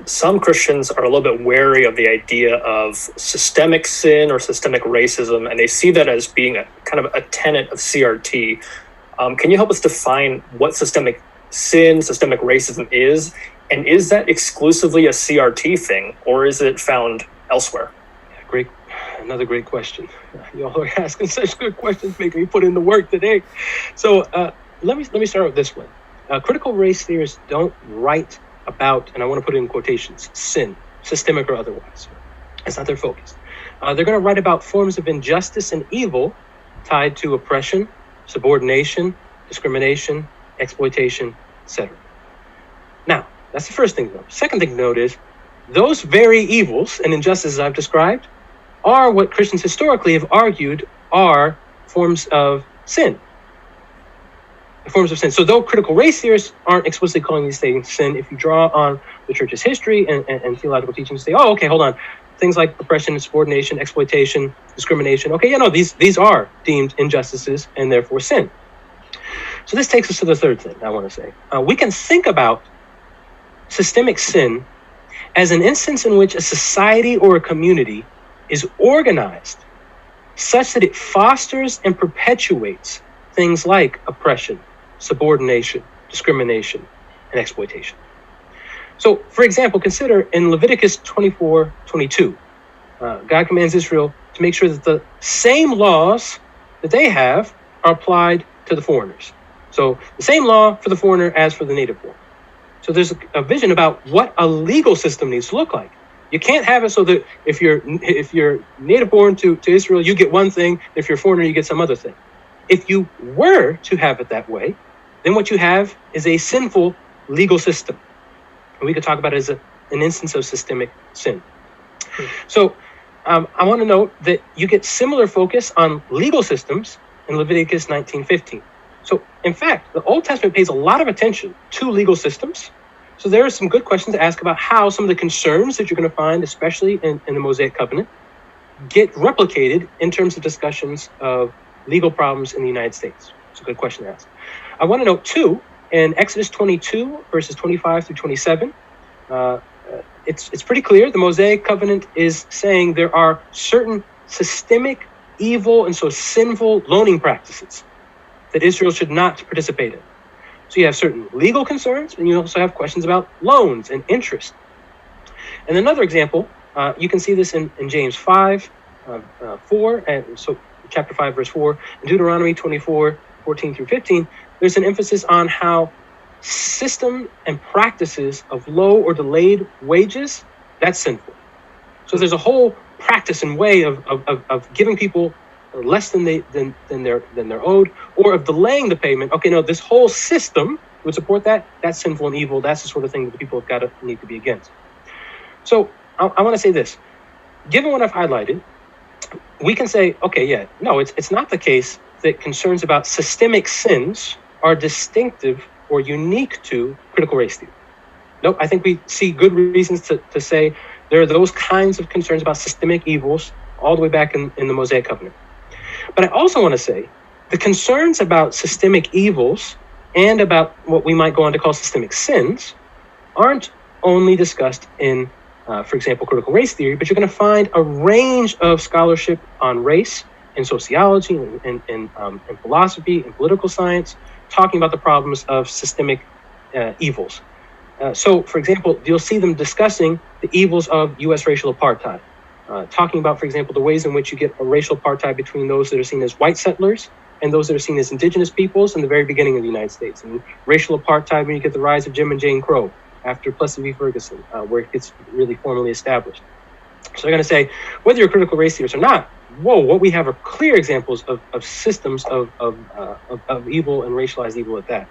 some Christians are a little bit wary of the idea of systemic sin or systemic racism, and they see that as being a kind of a tenet of CRT. Can you help us define what systemic sin, systemic racism is? And is that exclusively a CRT thing, or is it found elsewhere? Another great question. Y'all are asking such good questions, making me put in the work today. So let me start with this one. Critical race theorists don't write about, and I want to put it in quotations, sin, systemic or otherwise. That's not their focus. They're going to write about forms of injustice and evil tied to oppression, subordination, discrimination, exploitation, etc. Now, that's the first thing to note. Second thing to note is those very evils and injustices I've described are what Christians historically have argued are forms of sin. Forms of sin. So though critical race theorists aren't explicitly calling these things sin, if you draw on the church's history and theological teachings, say, oh, okay, hold on. Things like oppression, subordination, exploitation, discrimination. Okay, these are deemed injustices and therefore sin. So this takes us to the third thing I want to say. We can think about systemic sin as an instance in which a society or a community is organized such that it fosters and perpetuates things like oppression, subordination, discrimination, and exploitation. So, for example, consider in Leviticus 24:22, God commands Israel to make sure that the same laws that they have are applied to the foreigners. So the same law for the foreigner as for the native born. So there's a vision about what a legal system needs to look like. You can't have it so that if you're native born to Israel, you get one thing. If you're a foreigner, you get some other thing. If you were to have it that way, then what you have is a sinful legal system. And we could talk about it as an instance of systemic sin. So I want to note that you get similar focus on legal systems in Leviticus 19:15. So in fact, the Old Testament pays a lot of attention to legal systems. So there are some good questions to ask about how some of the concerns that you're going to find, especially in the Mosaic Covenant, get replicated in terms of discussions of legal problems in the United States. It's a good question to ask. I want to note, too, in Exodus 22, verses 25 through 27, it's pretty clear. The Mosaic Covenant is saying there are certain systemic, evil, and so sinful loaning practices that Israel should not participate in. So you have certain legal concerns, and you also have questions about loans and interest. And another example, you can see this in James 5, 4, and so chapter 5, verse 4, and Deuteronomy 24, 14 through 15, there's an emphasis on how system and practices of low or delayed wages, that's sinful. So there's a whole practice and way of giving people less than they're owed, or of delaying the payment. Okay, no, this whole system would support that. That's sinful and evil. That's the sort of thing that the people have need to be against. So I want to say this. Given what I've highlighted, we can say, okay, yeah, no, it's not the case that concerns about systemic sins are distinctive or unique to critical race theory. Nope, I think we see good reasons to say there are those kinds of concerns about systemic evils all the way back in the Mosaic Covenant. But I also want to say the concerns about systemic evils and about what we might go on to call systemic sins aren't only discussed in, for example, critical race theory, but you're going to find a range of scholarship on race and sociology and philosophy and political science talking about the problems of systemic evils. So, for example, you'll see them discussing the evils of U.S. racial apartheid. Talking about, for example, the ways in which you get a racial apartheid between those that are seen as white settlers and those that are seen as indigenous peoples in the very beginning of the United States. And racial apartheid when you get the rise of Jim and Jane Crow after Plessy v. Ferguson, where it gets really formally established. So they're going to say, whether you're critical race theorists or not, what we have are clear examples of systems of evil and racialized evil at that.